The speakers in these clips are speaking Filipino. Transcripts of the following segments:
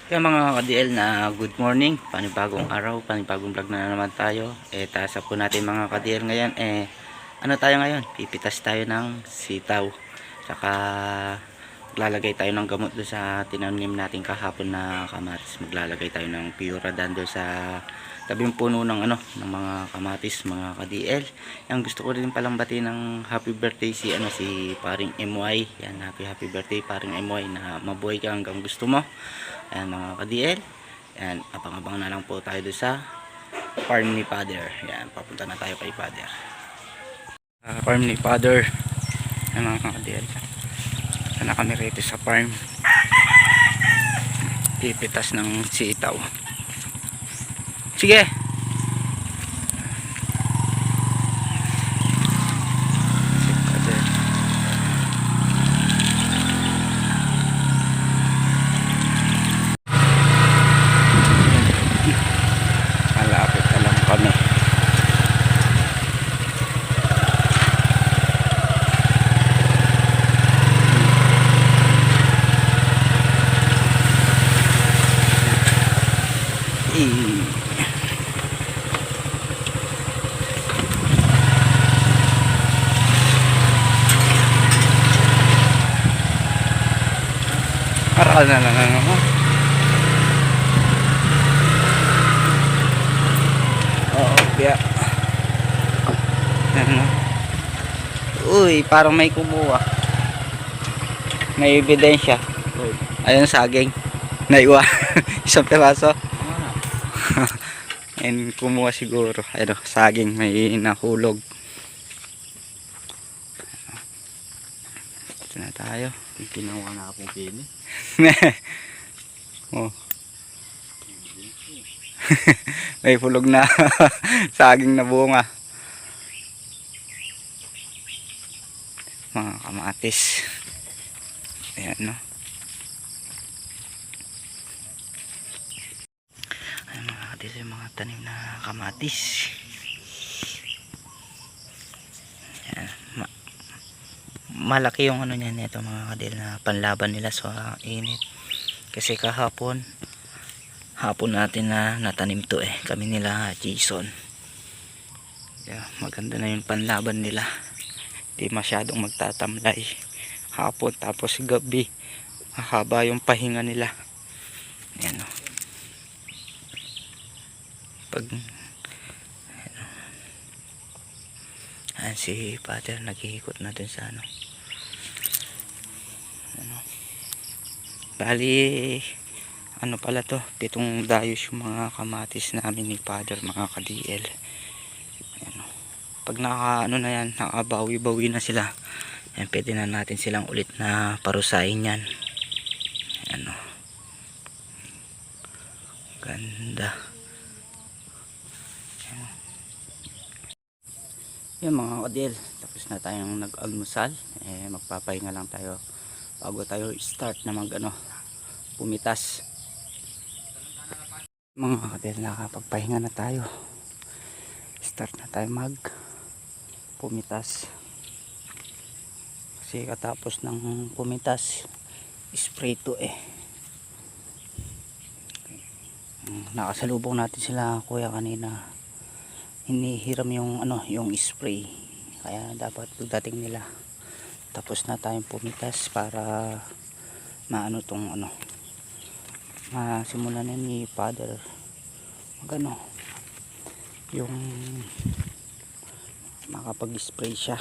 Kaya mga ka-DL na good morning, panibagong araw, panibagong vlog na naman tayo. Tasa po natin mga ka-DL ngayon, ano tayo ngayon? Pipitas tayo ng sitaw. Tsaka maglalagay tayo ng gamot doon sa tinanim natin kahapon na kamatis. Maglalagay tayo ng Puradan doon sa tabing puno ng ng mga kamatis mga ka-DL. Yang gusto ko rin palang bati ng happy birthday si paring MY. Yan, happy birthday paring MY, na mabuhay ka hanggang gusto mo. Ayan mga ka-DL. Ayan, abang-abang na lang po tayo doon sa farm ni Father. Ayan, papunta na tayo kay Father. Farm ni Father. Ayan mga ka-DL. Ayan na kami rito sa farm. Pipitas ng sitaw. Sige! Malapit na lang kami. Aral na lang naman. Oo, biya. Ano? Uy, parang may kumuha. May ebidensya. Ayun, saging. Naiwa. Isang piraso. Ayun, kumuha siguro. Ayun, saging. May nahulog. Ito na tayo. Ginawa na akong pini. Oh. May hulog na saging na bunga. Mga kamatis. Ayan, no. Ayan mga kamatis, yung mga tanim na kamatis. Ayan. Malaki yung ano niyan nito mga kadil, na panlaban nila sa init. Kasi hapon natin na natanim to kami nila Jason. Yeah, maganda na yung panlaban nila. Di masyadong magtatamlay hapon, tapos gabi mahaba yung pahinga nila. Ayan, no. Pag ayan, si Father naghihikot na dun sa ano. Bali ano pala to, 7 dayos yung mga kamatis namin ni Father mga ka-DL. Ayan, no. Pag naka na yan, nakabawi-bawi na sila, ayan, pwede na natin silang ulit na parusain yan. Ayan, no. Ganda. Ayan. Yan mga ka-DL, tapos na tayong nag-almusal. Magpapahinga lang tayo bago tayo start na pumitas. Mga ka-DL, nakapagpahinga na tayo. Start na tayo pumitas. Kasi katapos ng pumitas, spray to nakasalubong natin sila kuya kanina. Hinihiram yung yung spray. Kaya dapat pagdating nila tapos na tayong pumitas para tong masimulan na ni Father yung makapag-spray siya.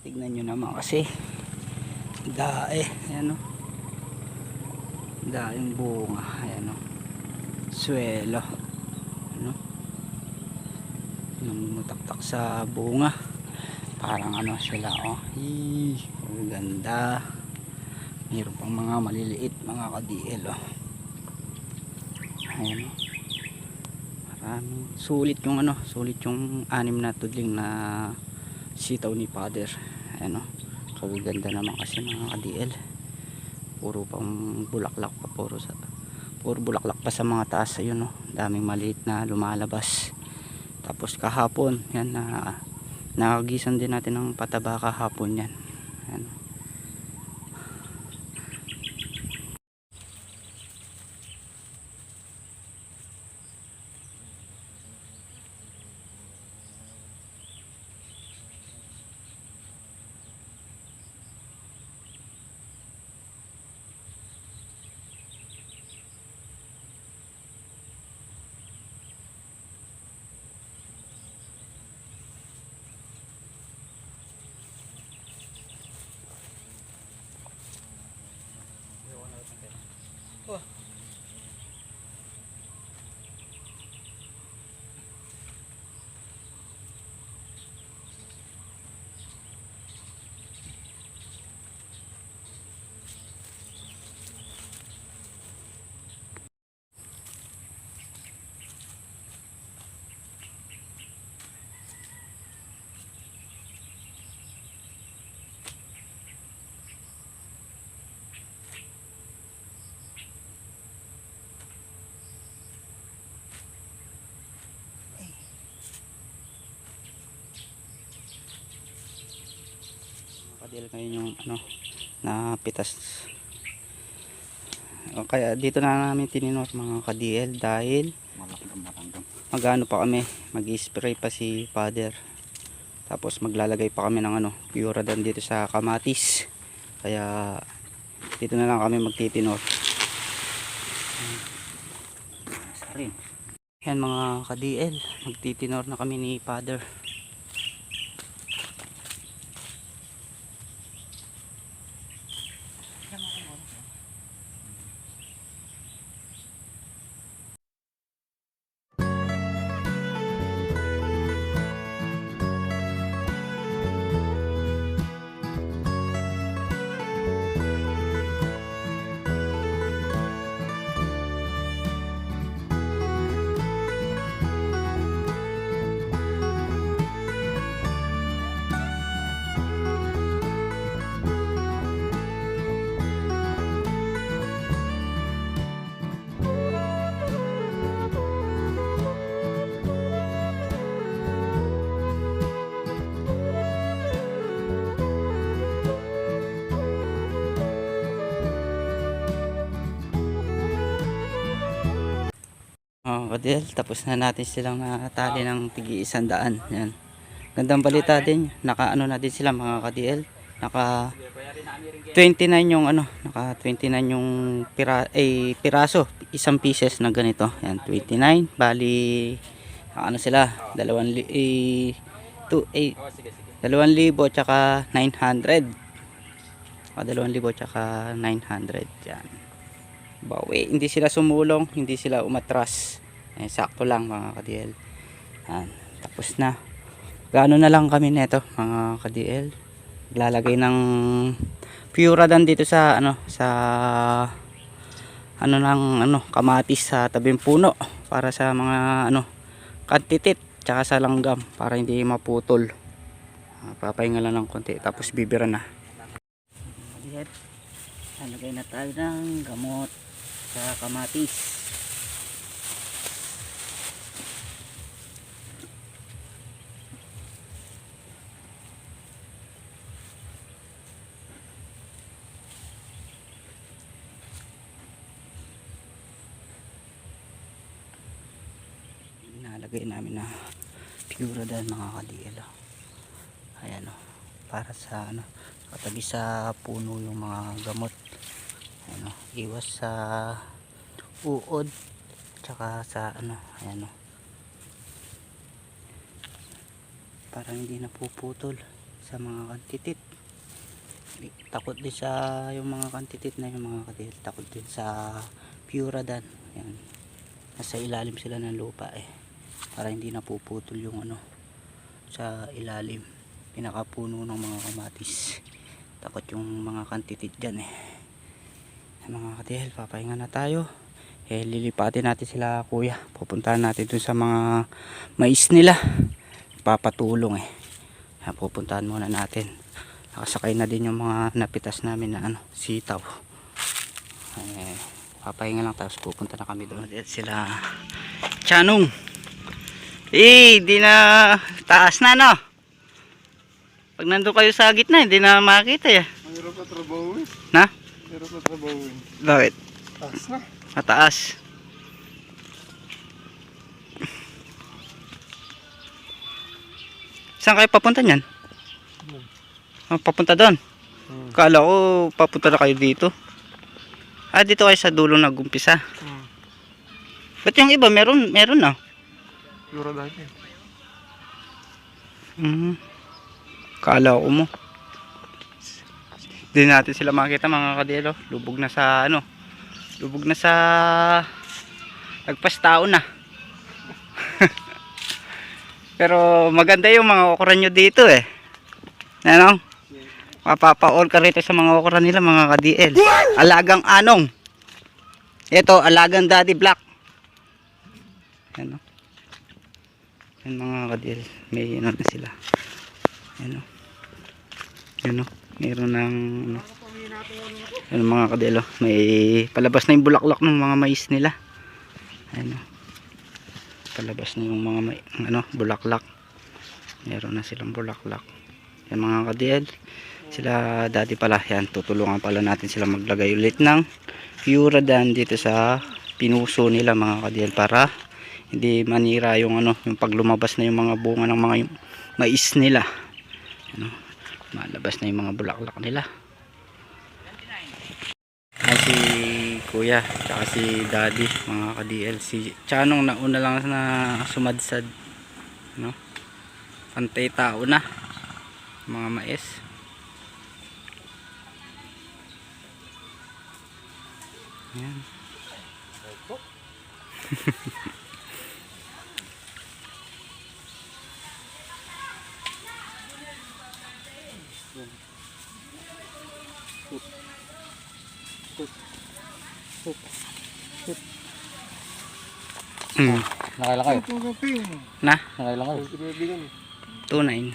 Tignan nyo naman kasi dae, ayan o, daing bunga, ayan o, swelo, ano, numutaktak sa bunga, parang ano sila o, ang ganda. Mayroon pang mga maliliit mga ka-DL o, ayan o, maraming sulit yung ano, sulit yung 6 na tudling na sitaw ni Father. Ayan o, kagaganda naman kasi mga ka-DL, puro pang bulaklak pa, puro bulaklak pa sa mga taas. Ayun o, daming maliit na lumalabas. Tapos kahapon yan na nakagisan din natin ng pataba kahapon yan. Ayan o. Kadil ngayon yung ano na pitas. O, kaya dito na namin tininor mga ka-DL dahil magano pa kami, mag-spray pa si Father. Tapos maglalagay pa kami ng ano, Puradan dito sa kamatis. Kaya dito na lang kami magtitinor. Yan mga ka-DL, magtitinor na kami ni Father. Kadil, tapos na natin silang natali ng tig-100. Yan. Gandang balita din. Naka ano na din sila mga ka-DL. Naka 29 yung ano, naka 29 yung piraso, isang pieces na ganito. Yan, 29. Bali ano sila, 2,000 tsaka 900. 2,000 tsaka 900 yan. Bawi, hindi sila sumulong, hindi sila umatras. Sakto lang mga ka-DL. Tapos na. Gaano na lang kami nito mga ka-DL. Lalagay ng Puradan dito sa ano, sa ano ng ano, kamatis sa tabing puno para sa mga ano, kantitit tsaka sa langgam para hindi maputol. Papahinga lang ng konti tapos bibira na. Lalagay na tayo ng gamot sa kamatis. Nalagay namin na Puradan mga ka-DL. Ayan o, para sa ano, katabi sa puno yung mga gamot. Ayan o, iwas sa uod tsaka sa ano, ayan o, para hindi napuputol. sa mga kantitit. Takot din sa yung mga kantitit na yung mga kadil, takot din sa Puradan. Yan, nasa ilalim sila ng lupa para hindi napuputol yung ano sa ilalim, pinakapuno ng mga kamatis. Takot yung mga kantitit dyan mga kadil. Papahinga na tayo, lilipatin natin sila kuya, pupuntahan natin dun sa mga mais nila, papatulong pupuntahan muna natin. Nakasakay na din yung mga napitas namin na sitaw. Papahinga lang tapos pupunta na kami doon. At sila Chanong. Di na taas na no. Pag nandun kayo sa gitna hindi na makita Mahirap na trabawin. Na? Mahirap na trabawin. Bakit? Taas na. Mataas. Saan kayo papunta niyan? Papunta doon. Kala ko papunta na kayo dito. Dito kayo sa dulo nag-umpisa. Ba't yung iba meron na? Siguro dahil Kala ko mo. Hindi natin sila makita mga kadelo. Lubog na sa lubog na sa nagpastao na. Pero maganda yung mga okra nyo dito Ano? Mapapa-all ka rito sa mga okra nila mga ka-DL. Alagang anong. Ito, alagang daddy black. Ano? Yan mga ka-DL. May na sila. Ano? Ano? Meron ng ano mga ka-DL. May palabas na yung bulaklak ng mga mais nila. Ano? Palabas na yung mga bulaklak. Meron na silang bulaklak. Yan mga ka-DL. Sila dati pala yan, tutulungan pala natin sila maglagay ulit ng Puradan dito sa pinuso nila mga ka-DL para hindi manira yung yung paglumabas na yung mga bunga ng mga mais nila. Malabas na yung mga bulaklak nila. Si kuya tsaka si daddy mga ka-DL, si Chanong nauna lang na sumadsad pantay tao na mga mais. Yan. nakailan kayo? Na? Nakailan kayo? 2-9.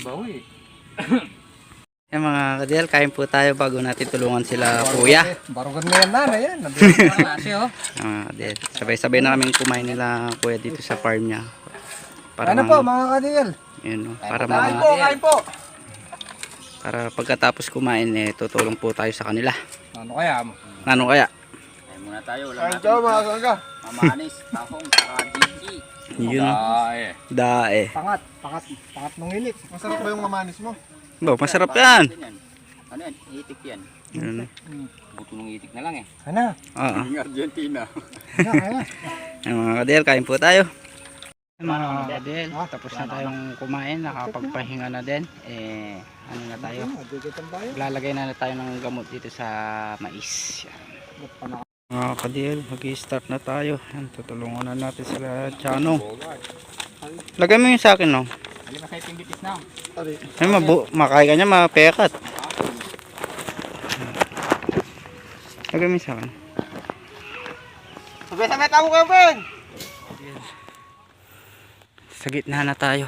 Bawi. Yan mga kadil, kain po tayo bago natin tulungan sila kuya. Barugan na yan na yan. Nandito na kasi Mga kadil, sabay-sabay na kaming kumain nila kuya dito sa farm niya. Ano po mga kadil? Yun, para Kain po. para pagkatapos kumain tutulong po tayo sa kanila. Ano kaya? Ano kaya? Kain muna tayo. Kain tayo mga kangga. Mamanis, tahong, saka gigi. Yun. Dae. Pangat ng hilik. Masarap ba yung mamanis mo? Masarap yan. Ano yan? Itik yan. Yun. Buto ng itik na lang Ano? Oo. Yung Argentina. Yan mga kadil, kain po tayo. Mga kadil, tapos na tayong kumain, nakapagpahinga na din. Ano na tayo? Lalagay na tayo ng gamot dito sa mais. Yan. Mga kadil, mag-i-start na tayo. Yan, tutulungan na natin sila Chanong. Lagay mo yung sa akin, no? Alin na kayo timbitis na. Ay, makaya ka niya, mapekat. Lagay mo yung sa akin. Sabay-sabay tamo kayo, Ben! Sa gitna na tayo.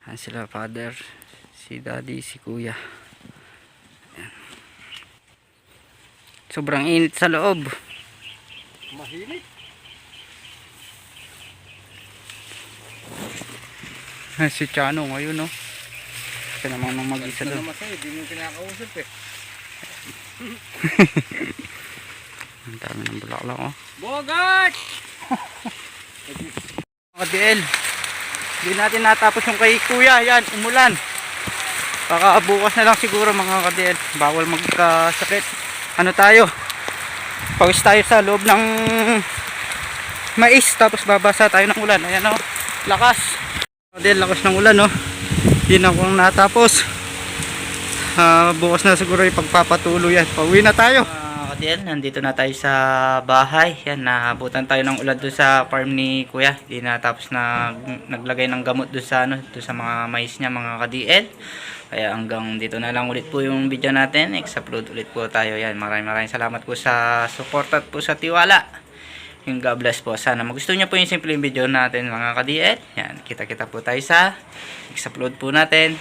Yan sila father, si daddy, si kuya. Yan. Sobrang init sa loob. Mahilig. Si Chanong ngayon, no? Siya naman nang mag-isa doon. Hindi mo kinakausap Ang dami ng bulaklak, oh. Bogat! Mga DL, hindi natin natapos yung kay kuya. Yan, umulan. Baka bukas na lang siguro mga ka-DL. Bawal magkasakit. Ano tayo? Pawis tayo sa loob ng mais. Tapos babasa tayo ng ulan. Ayan, oh. Lakas. DL, lakas ng ulan, oh. Hindi na akong natapos. Bukas na siguro ipagpapatuloy yan. Pauwi na tayo. Kadiel, nandito na tayo sa bahay. Yan, naabutan tayo ng ulan doon sa farm ni Kuya. Hindi na tapos na naglagay ng gamot doon sa, doon sa mga mais niya, mga kadiel. Kaya hanggang dito na lang ulit po yung video natin. Next-upload ulit po tayo. Yan, maraming salamat po sa support at po sa tiwala. Yung God bless po. Sana magustuhan niyo po yung simpleng video natin mga kadiel. Yan, kita-kita po tayo sa next-upload po natin.